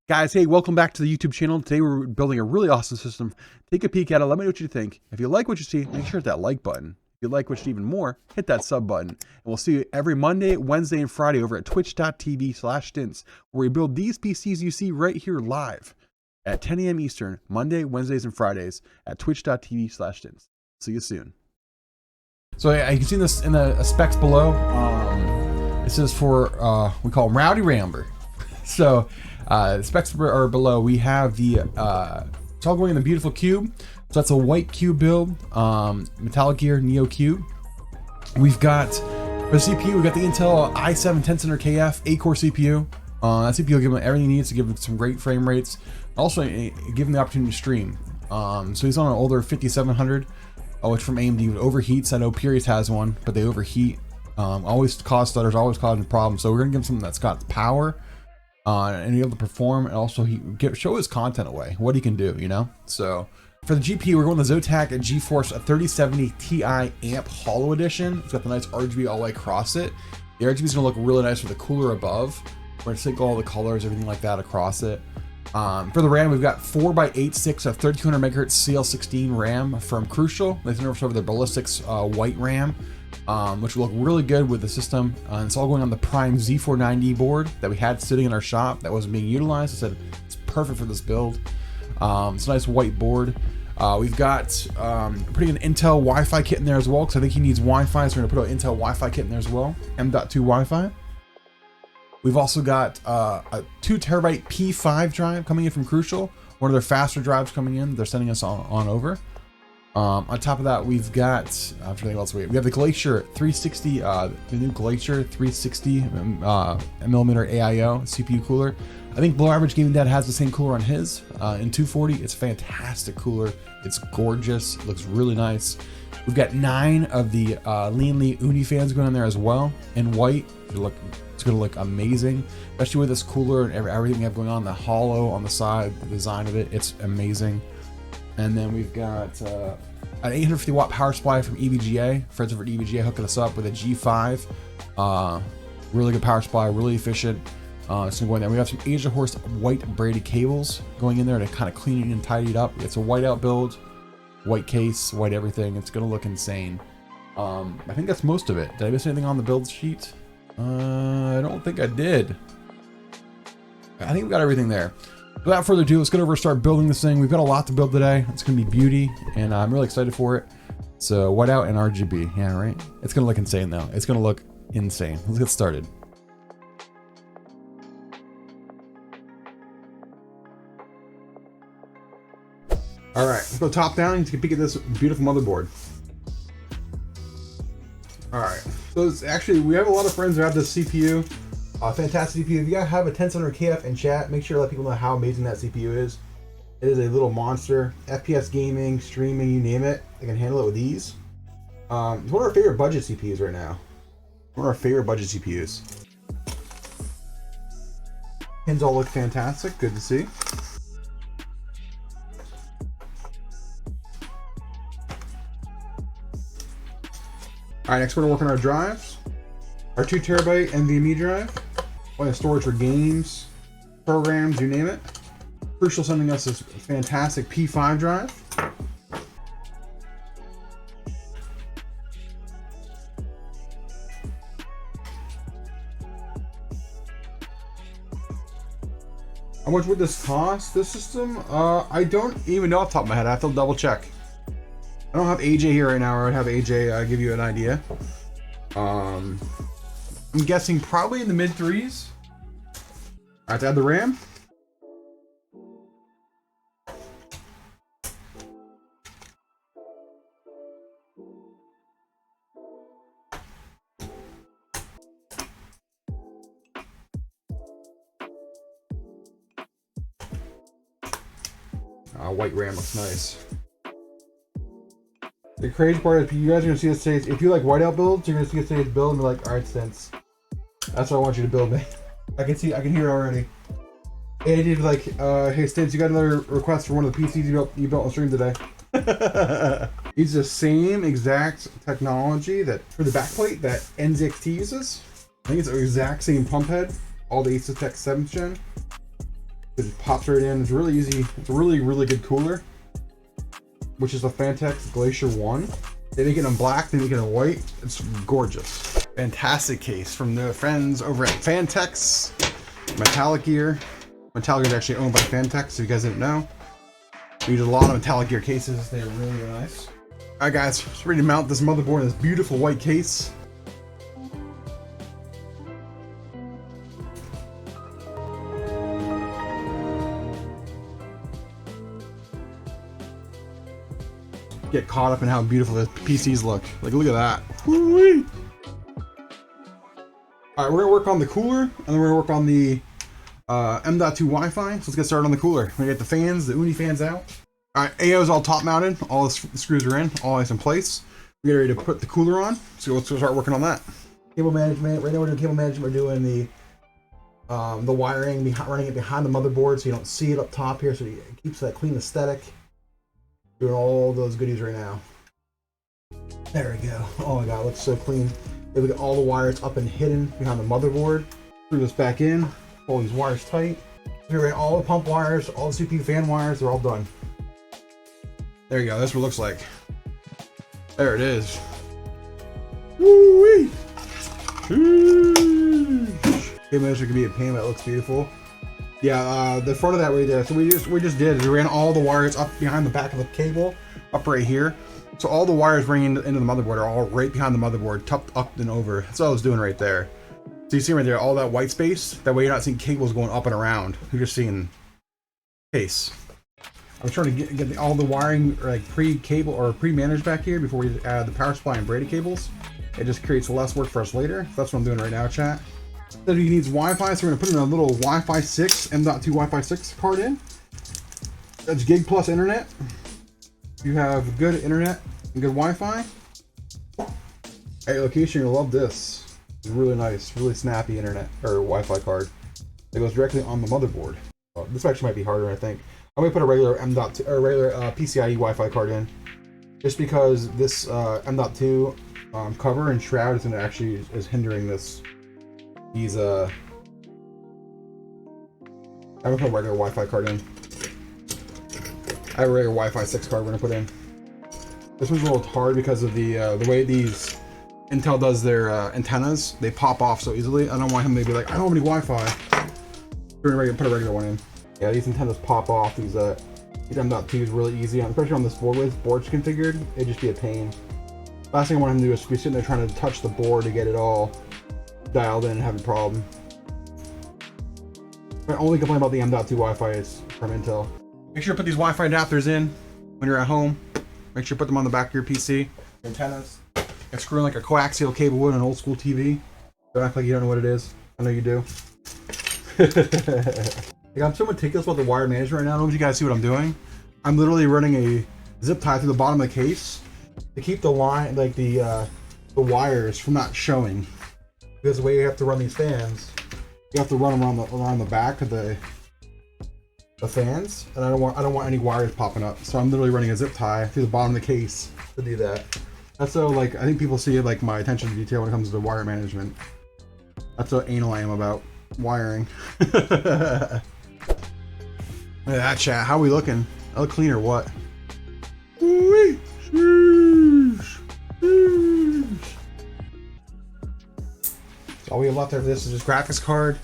Guys, hey, welcome back to the YouTube channel. Today we're building a really awesome system. Take a peek at it. Let me know what you think. If you like what you see, make sure to hit that like button. If you like what you see even more, hit that sub button. And we'll see you every Monday, Wednesday, and Friday over at twitch.tv/Stince, where we build these PCs you see right here live at 10 a.m. Eastern, Monday, Wednesdays, and Fridays at twitch.tv/Stince. See you soon. So you can see this in the specs below. It says for, we call them Rowdy Ramber. So, the specs are below. We have the, it's all going in the beautiful Qube. So that's a white Qube build, Metallicgear Neo Qube. We've got, for the CPU, we've got the Intel i7 100KF 8-core CPU. That CPU will give him everything he needs to give him some great frame rates. Also, give him the opportunity to stream. So he's on an older 5700, which from AMD overheats. I know Purius has one, but they overheat. Always cause stutters, always causing problems. So we're gonna give him something that's got power. And be able to perform, and also show his content away, what he can do, you know. So for the GPU, we're going the Zotac GeForce 3070ti amp Hollow Edition. It's got the nice RGB all the way across it. The RGB is going to look really nice with the cooler above. We're going to sync all the colors, everything like that across it. For the RAM, we've got 4x86 of 3200 MHz CL16 RAM from Crucial. They sent over their Ballistix white RAM. Which will look really good with the system. And it's all going on the Prime Z490 board that we had sitting in our shop that wasn't being utilized. I said it's perfect for this build. It's a nice white board. We've got putting an Intel Wi-Fi kit in there as well, because I think he needs Wi-Fi, so we're gonna put an Intel Wi-Fi kit in there as well. M.2 Wi-Fi. We've also got a 2 terabyte P5 drive coming in from Crucial. One of their faster drives coming in. They're sending us on over. On top of that, we've got, I'm trying to think what else we have the Glacier 360, the new Glacier 360 millimeter AIO CPU cooler. I think Below Average Gaming Dad has the same cooler on his in 240. It's a fantastic cooler. It's gorgeous. It looks really nice. We've got 9 of the Lean Lee Uni fans going on there as well in white. It's gonna look amazing, especially with this cooler and everything we have going on. The hollow on the side, the design of it, it's amazing. And then we've got an 850 watt power supply from EVGA. Friends over at EVGA hooking us up with a G5. Really good power supply, really efficient. It's gonna go in there. We have some Asia Horse white braided cables going in there to kind of clean it and tidy it up. It's a whiteout build, white case, white everything. It's gonna look insane. I think that's most of it. Did I miss anything on the build sheet? I don't think I did. I think we got everything there. Without further ado, let's get over and start building this thing. We've got a lot to build today. It's going to be beauty, and I'm really excited for it. So whiteout and RGB, yeah, right? It's going to look insane though. It's going to look insane. Let's get started. All right, let's go top down and take a peek at this beautiful motherboard. All right, so it's actually, we have a lot of friends who have this CPU. Fantastic CPU. If you guys have a 10700KF in chat, make sure to let people know how amazing that CPU is. It is a little monster. FPS gaming, streaming, you name it. I can handle it with ease. It's one of our favorite budget CPUs right now. One of our favorite budget CPUs. Pins all look fantastic. Good to see. All right, next we're gonna work on our drives. Our 2 terabyte NVMe drive. Plenty of storage for games, programs, you name it. Crucial sending us this fantastic P5 drive. How much would this cost, this system? I don't even know off the top of my head. I have to double check. I don't have AJ here right now, or I'd have AJ give you an idea. I'm guessing probably in the mid 3s. All right, to add the RAM. White RAM looks nice. The crazy part is you guys are gonna see this today. If you like whiteout builds, you're gonna see today's build and be like, all right, Stince, that's what I want you to build me. I can hear it already. And he did like, hey Stince, you got another request for one of the PCs you built on stream today. It's the same exact technology that for the backplate that NZXT uses. I think it's the exact same pump head, all the Asus Tech 7th gen. It just pops right in. It's really easy. It's a really, really good cooler, which is the Phanteks Glacier One. They make it in black, they make it in white. It's gorgeous. Fantastic case from the friends over at Phanteks. Metallicgear. Metallicgear is actually owned by Phanteks, if you guys didn't know. We use a lot of Metallicgear cases. They're really, really nice. Alright guys, just ready to mount this motherboard in this beautiful white case. Get caught up in how beautiful the PCs look. Like, look at that. Woo-wee. All right, we're gonna work on the cooler, and then we're gonna work on the M.2 Wi-Fi. So let's get started on the cooler. We're gonna get the fans, the Uni fans out. All right, AO is all top mounted. All the screws are in, all nice in place. We're ready to put the cooler on. So let's start working on that. Cable management. Right now we're doing cable management. We're doing the wiring, running it behind the motherboard so you don't see it up top here, so it keeps that clean aesthetic. Doing all those goodies right now. There we go. Oh my god, it looks so clean. Then we got all the wires up and hidden behind the motherboard. Screw this back in. Pull these wires tight. Here, all the pump wires, all the CPU fan wires, they're all done. There you go. That's what it looks like. There it is. Woo-wee! Cable management can be a pain, but it looks beautiful. Yeah, the front of that right there. So we just did. We ran all the wires up behind the back of the cable, up right here. So all the wires running into the motherboard are all right behind the motherboard, tucked up and over. That's what I was doing right there. So you see right there, all that white space. That way you're not seeing cables going up and around. You're just seeing case. I'm trying to get all the wiring like pre-cable or pre-managed back here before we add the power supply and braided cables. It just creates less work for us later. So that's what I'm doing right now, chat. So he needs Wi-Fi, so we're gonna put in a little Wi-Fi 6, M.2 Wi-Fi 6 card in. That's gig plus internet. You have good internet and good Wi-Fi. At your location, you'll love this. It's really nice, really snappy internet or Wi-Fi card that goes directly on the motherboard. Oh, this actually might be harder, I think. I'm gonna put a regular M.2 or regular PCIe Wi-Fi card in, just because this M.2 cover and shroud is hindering this. I'm gonna put a regular Wi-Fi card in. I have a regular Wi-Fi 6 card we're gonna put in. This one's a little hard because of the way these Intel does their antennas. They pop off so easily. I don't want him to be like, I don't have any Wi-Fi. We're gonna put a regular one in. Yeah, these antennas pop off. These M.2 is really easy, especially on this board with board's configured. It'd just be a pain. Last thing I want him to do is be sitting there trying to touch the board to get it all dialed in and have a problem. My only complaint about the M.2 Wi-Fi is from Intel. Make sure to put these Wi-Fi adapters in when you're at home. Make sure to put them on the back of your PC. Antennas. And screw in like a coaxial cable would on an old school TV. Don't act like you don't know what it is. I know you do. Like, I'm so meticulous about the wire management right now. I don't know if you guys see what I'm doing. I'm literally running a zip tie through the bottom of the case to keep the line, like the wires from not showing. Because the way you have to run these fans, you have to run them around the back of the fans, and I don't want any wires popping up. So I'm literally running a zip tie through the bottom of the case to do that. That's so, like, I think people see like my attention to detail when it comes to wire management. That's how anal I am about wiring. Look at that, chat. How are we looking? I look clean or what? Woo-wee. All we have left after this is just graphics card.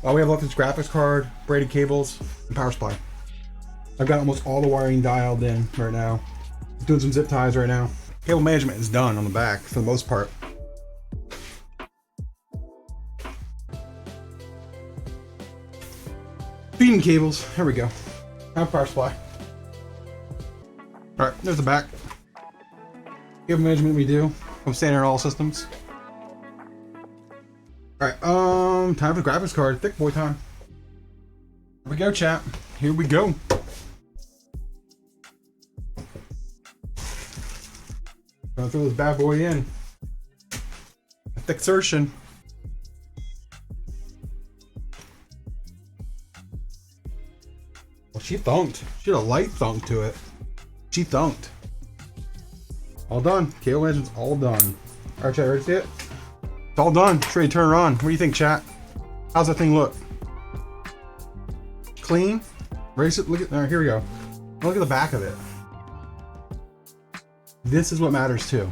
All we have left is graphics card, braided cables, and power supply. I've got almost all the wiring dialed in right now. Doing some zip ties right now. Cable management is done on the back for the most part. Feeding cables. Here we go. Now power supply. All right, there's the back. Cable management we do from standard all systems. Alright, time for graphics card. Thick boy time. Here we go, chat. Here we go. Gonna throw this bad boy in. A thick insertion. Well, she thunked. She had a light thunk to it. She thunked. All done. Cable management's all done. Alright, chat, ready to see it? It's all done. It's ready to turn it on. What do you think, chat? How's that thing look? clean. Raise it. Look at there. Here we go. Look at the back of it. This is what matters too.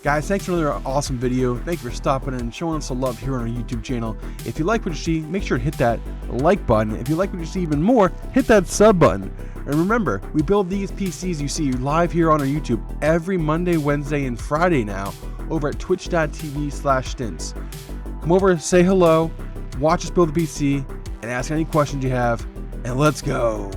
Guys, thanks for another awesome video. Thank you for stopping in and showing us some love here on our YouTube channel. If you like what you see, make sure to hit that like button. If you like what you see even more, hit that sub button. And remember, we build these PCs you see live here on our YouTube every Monday, Wednesday, and Friday now over at twitch.tv/Stince. Come over, say hello, watch us build the PC, and ask any questions you have, and let's go.